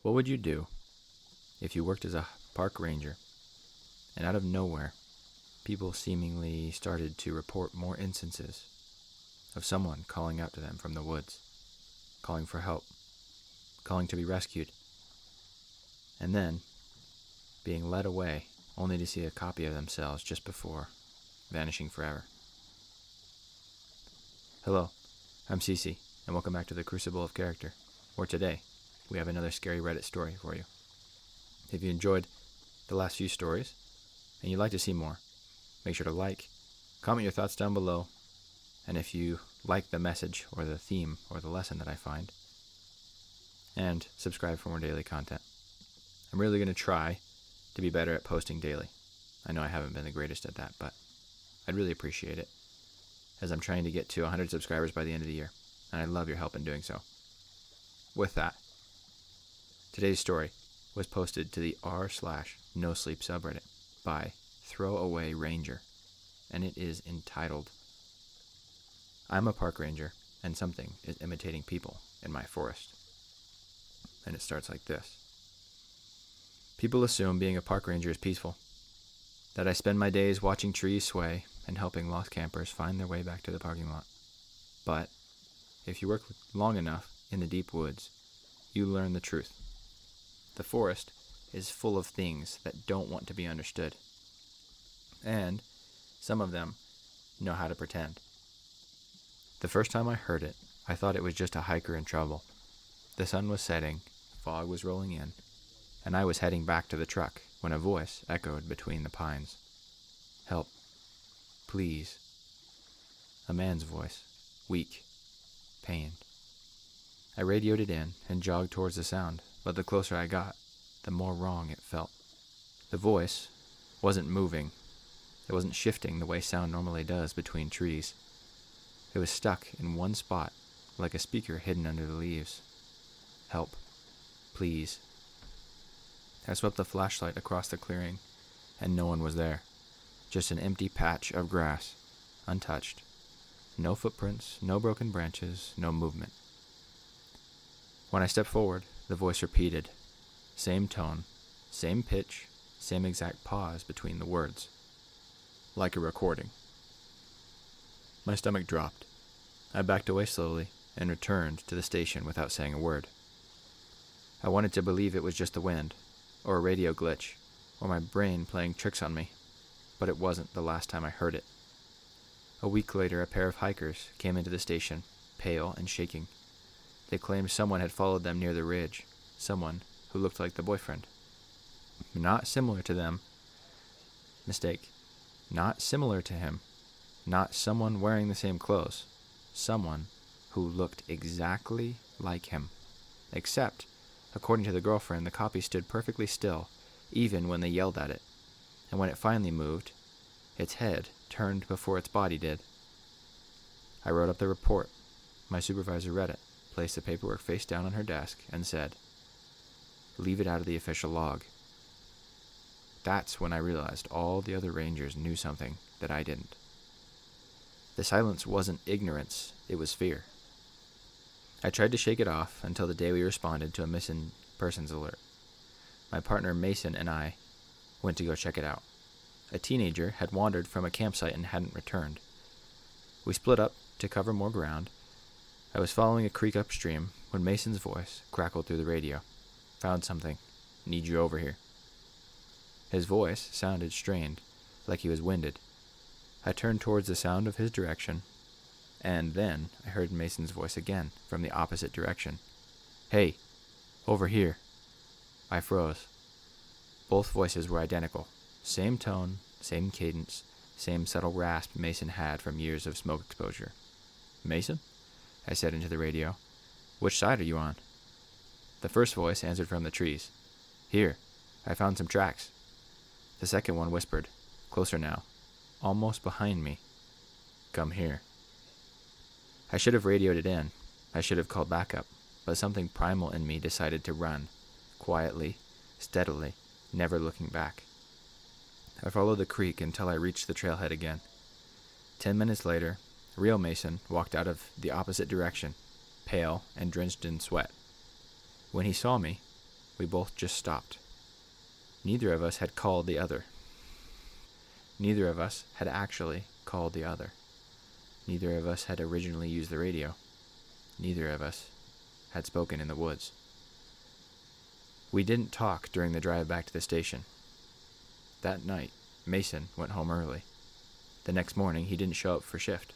What would you do if you worked as a park ranger and out of nowhere, people seemingly started to report more instances of someone calling out to them from the woods, calling for help, calling to be rescued, and then being led away only to see a copy of themselves just before vanishing forever? Hello, I'm Cece, and welcome back to the Crucible of Character, where today we have another scary Reddit story for you. If you enjoyed the last few stories and you'd like to see more, make sure to like, comment your thoughts down below, and if you like the message or the theme or the lesson that I find, and subscribe for more daily content. I'm really going to try to be better at posting daily. I know I haven't been the greatest at that, but I'd really appreciate it, as I'm trying to get to 100 subscribers by the end of the year, and I'd love your help in doing so. With that, today's story was posted to the r/NoSleep subreddit by Throwaway Ranger, and it is entitled, "I'm a park ranger, and something is imitating people in my forest." And it starts like this. People assume being a park ranger is peaceful, that I spend my days watching trees sway and helping lost campers find their way back to the parking lot. But if you work long enough in the deep woods, you learn the truth. The forest is full of things that don't want to be understood, and some of them know how to pretend. The first time I heard it, I thought it was just a hiker in trouble. The sun was setting, fog was rolling in, and I was heading back to the truck when a voice echoed between the pines. "Help. Please." A man's voice, weak, pained. I radioed it in and jogged towards the sound, but the closer I got, the more wrong it felt. The voice wasn't moving. It wasn't shifting the way sound normally does between trees. It was stuck in one spot, like a speaker hidden under the leaves. "Help. Please." I swept the flashlight across the clearing, and no one was there. Just an empty patch of grass, untouched. No footprints, no broken branches, no movement. When I stepped forward, the voice repeated. Same tone, same pitch, same exact pause between the words. Like a recording. My stomach dropped. I backed away slowly and returned to the station without saying a word. I wanted to believe it was just the wind, or a radio glitch, or my brain playing tricks on me, but it wasn't the last time I heard it. A week later, a pair of hikers came into the station, pale and shaking. They claimed someone had followed them near the ridge, someone who looked like the boyfriend. Not similar to them. Mistake. Not similar to him. Not someone wearing the same clothes. Someone who looked exactly like him. Except, according to the girlfriend, the copy stood perfectly still, even when they yelled at it. And when it finally moved, its head turned before its body did. I wrote up the report. My supervisor read it, placed the paperwork face down on her desk, and said, "Leave it out of the official log." That's when I realized all the other rangers knew something that I didn't. The silence wasn't ignorance, it was fear. I tried to shake it off until the day we responded to a missing persons alert. My partner Mason and I went to go check it out. A teenager had wandered from a campsite and hadn't returned. We split up to cover more ground. I was following a creek upstream when Mason's voice crackled through the radio. "Found something. Need you over here." His voice sounded strained, like he was winded. I turned towards the sound of his direction, and then I heard Mason's voice again from the opposite direction. "Hey, over here." I froze. Both voices were identical. Same tone, same cadence, same subtle rasp Mason had from years of smoke exposure. "Mason?" I said into the radio. "Which side are you on?" The first voice answered from the trees. "Here, I found some tracks." The second one whispered, closer now, almost behind me. "Come here." I should have radioed it in. I should have called backup, but something primal in me decided to run, quietly, steadily, never looking back. I followed the creek until I reached the trailhead again. 10 minutes later, real Mason walked out of the opposite direction, pale and drenched in sweat. When he saw me, We both just stopped. Neither of us had called the other. Neither of us had actually called the other. Neither of us had originally used the radio. Neither of us had spoken in the woods. We didn't talk during the drive back to the station. That night, Mason went home early. The next morning, he didn't show up for shift.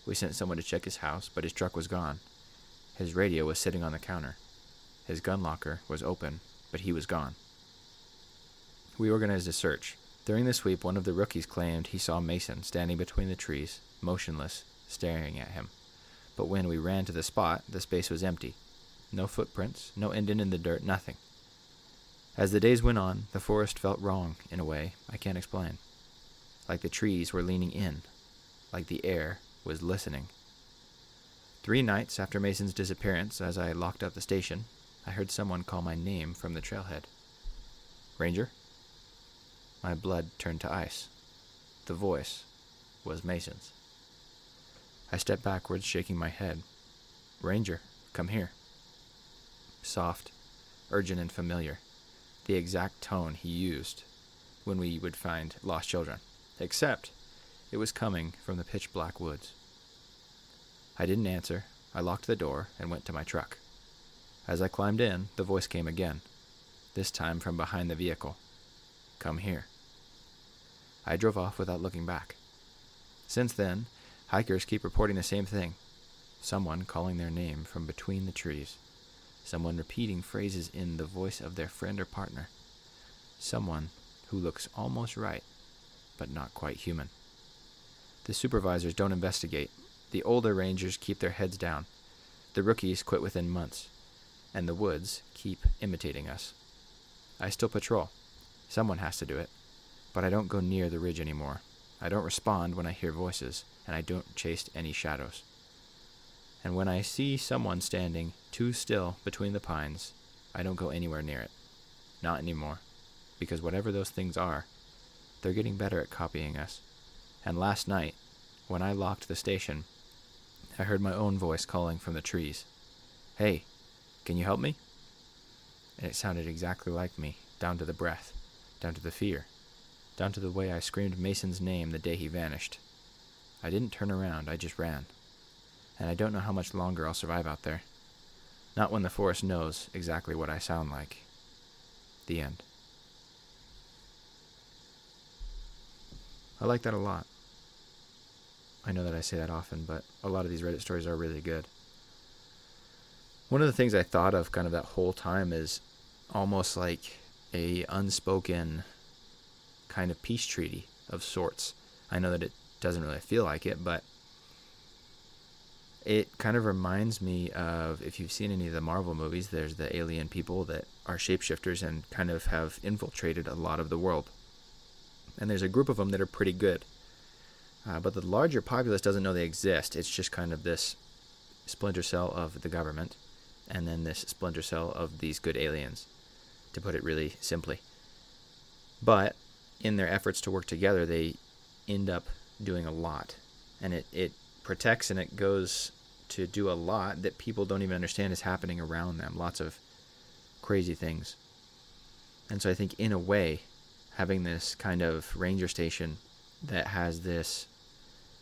We sent someone to check his house, but his truck was gone. His radio was sitting on the counter. His gun locker was open, but he was gone. We organized a search. During the sweep, one of the rookies claimed he saw Mason standing between the trees, motionless, staring at him. But when we ran to the spot, the space was empty. No footprints, no indent in the dirt, nothing. As the days went on, the forest felt wrong in a way I can't explain. Like the trees were leaning in, like the air was listening. 3 nights after Mason's disappearance, as I locked up the station, I heard someone call my name from the trailhead. Ranger? My blood turned to ice. The voice was Mason's. I stepped backwards, shaking my head. Ranger, come here. Soft, urgent, and familiar. The exact tone he used when we would find lost children, except it was coming from the pitch-black woods. I didn't answer. I locked the door and went to my truck. As I climbed in, the voice came again, this time from behind the vehicle. Come here. I drove off without looking back. Since then, hikers keep reporting the same thing. Someone calling their name from between the trees. Someone repeating phrases in the voice of their friend or partner. Someone who looks almost right, but not quite human. The supervisors don't investigate. The older rangers keep their heads down. The rookies quit within months. And the woods keep imitating us. I still patrol. Someone has to do it. But I don't go near the ridge anymore. I don't respond when I hear voices, and I don't chase any shadows. And when I see someone standing too still between the pines, I don't go anywhere near it. Not anymore. Because whatever those things are, they're getting better at copying us. And last night, when I locked the station, I heard my own voice calling from the trees. Hey, can you help me? And it sounded exactly like me, down to the breath, down to the fear, down to the way I screamed Mason's name the day he vanished. I didn't turn around, I just ran. And I don't know how much longer I'll survive out there. Not when the forest knows exactly what I sound like. The end. I like that a lot. I know that I say that often, but a lot of these Reddit stories are really good. One of the things I thought of kind of that whole time is almost like a unspoken kind of peace treaty of sorts. I know that it doesn't really feel like it, but it kind of reminds me of, if you've seen any of the Marvel movies, there's the alien people that are shapeshifters and kind of have infiltrated a lot of the world. And there's a group of them that are pretty good. But the larger populace doesn't know they exist. It's just kind of this splinter cell of the government, and then this splinter cell of these good aliens, to put it really simply. But in their efforts to work together, they end up doing a lot. And it protects and it goes to do a lot that people don't even understand is happening around them. Lots of crazy things. And so I think, in a way, having this kind of ranger station that has this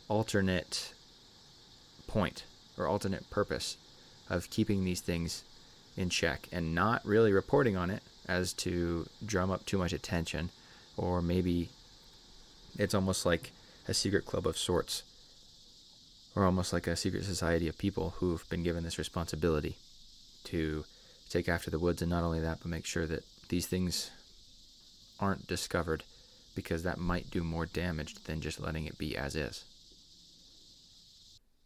alternate point or alternate purpose of keeping these things in check and not really reporting on it as to drum up too much attention, or maybe it's almost like a secret club of sorts, or almost like a secret society of people who've been given this responsibility to take after the woods, and not only that, but make sure that these things aren't discovered, because that might do more damage than just letting it be as is.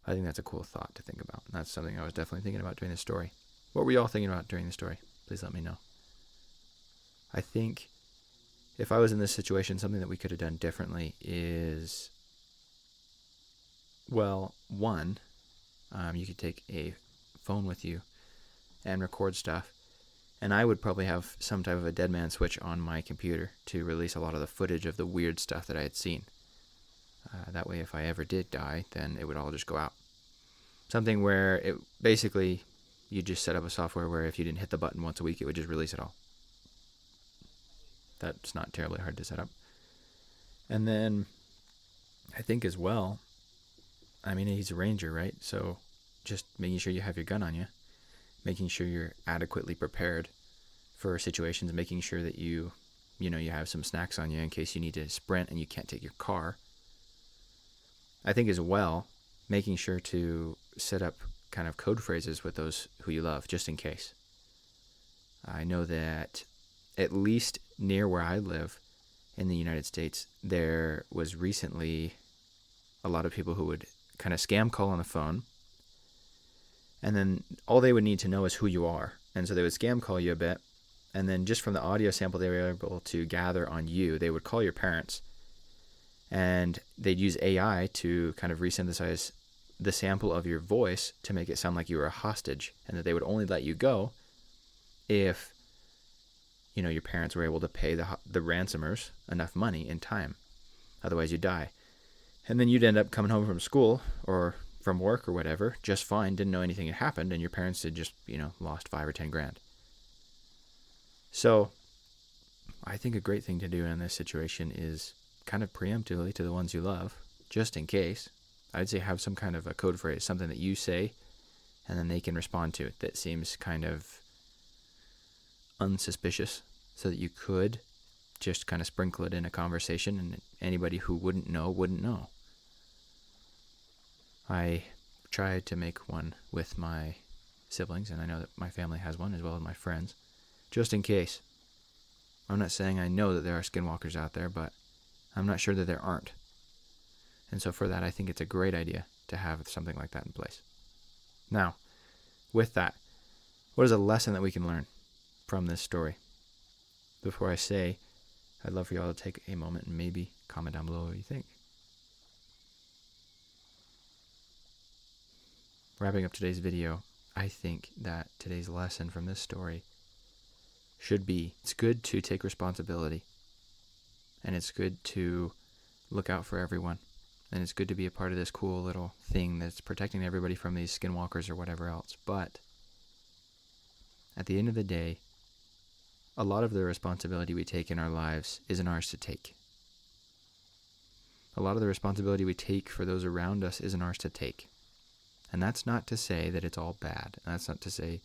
I think that's a cool thought to think about. That's something I was definitely thinking about during this story. What were you all thinking about during the story? Please let me know. I think if I was in this situation, something that we could have done differently is, well, one, you could take a phone with you and record stuff. And I would probably have some type of a dead man switch on my computer to release a lot of the footage of the weird stuff that I had seen. That way, if I ever did die, then it would all just go out. Something where it basically, you just set up a software where if you didn't hit the button once a week, it would just release it all. That's not terribly hard to set up. And then I think as well, I mean, he's a ranger, right? So just making sure you have your gun on you, making sure you're adequately prepared for situations, making sure that you have some snacks on you in case you need to sprint and you can't take your car. I think as well, making sure to set up kind of code phrases with those who you love, just in case. I know that at least near where I live in the United States, there was recently a lot of people who would kind of scam call on the phone, and then all they would need to know is who you are. And so they would scam call you a bit, and then just from the audio sample they were able to gather on you, they would call your parents, and they'd use AI to kind of resynthesize the sample of your voice to make it sound like you were a hostage, and that they would only let you go if your parents were able to pay the ransomers enough money in time. Otherwise, you'd die. And then you'd end up coming home from school or from work or whatever just fine, didn't know anything had happened, and your parents had just, lost 5 or 10 grand. So I think a great thing to do in this situation is kind of preemptively to the ones you love, just in case, I'd say have some kind of a code phrase, something that you say, and then they can respond to it that seems kind of unsuspicious, so that you could just kind of sprinkle it in a conversation, and anybody who wouldn't know. I tried to make one with my siblings, and I know that my family has one as well as my friends, just in case. I'm not saying I know that there are skinwalkers out there, but I'm not sure that there aren't. And so for that, I think it's a great idea to have something like that in place. Now, with that, what is a lesson that we can learn from this story? Before I say, I'd love for y'all to take a moment and maybe comment down below what you think. Wrapping up today's video, I think that today's lesson from this story should be, it's good to take responsibility, and it's good to look out for everyone, and it's good to be a part of this cool little thing that's protecting everybody from these skinwalkers or whatever else. But at the end of the day, a lot of the responsibility we take in our lives isn't ours to take. A lot of the responsibility we take for those around us isn't ours to take. And that's not to say that it's all bad. That's not to say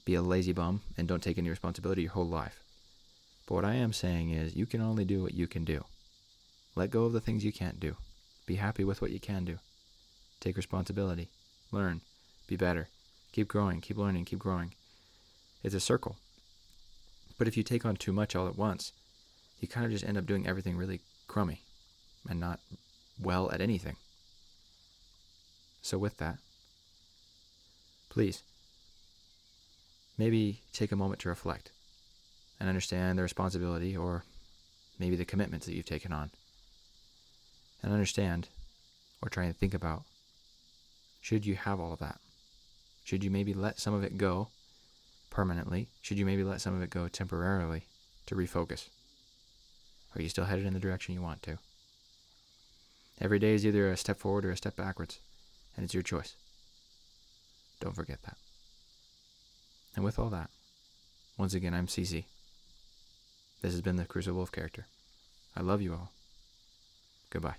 be a lazy bum and don't take any responsibility your whole life. But what I am saying is you can only do what you can do. Let go of the things you can't do. Be happy with what you can do. Take responsibility. Learn. Be better. Keep growing. Keep learning. Keep growing. It's a circle. But if you take on too much all at once, you kind of just end up doing everything really crummy and not well at anything. So with that, please, maybe take a moment to reflect and understand the responsibility or maybe the commitments that you've taken on. And understand or try and think about, should you have all of that? Should you maybe let some of it go permanently? Should you maybe let some of it go temporarily to refocus? Are you still headed in the direction you want to? Every day is either a step forward or a step backwards, and it's your choice. Don't forget that. And with all that, once again, I'm CC. This has been the Crucible of Character. I love you all. Goodbye.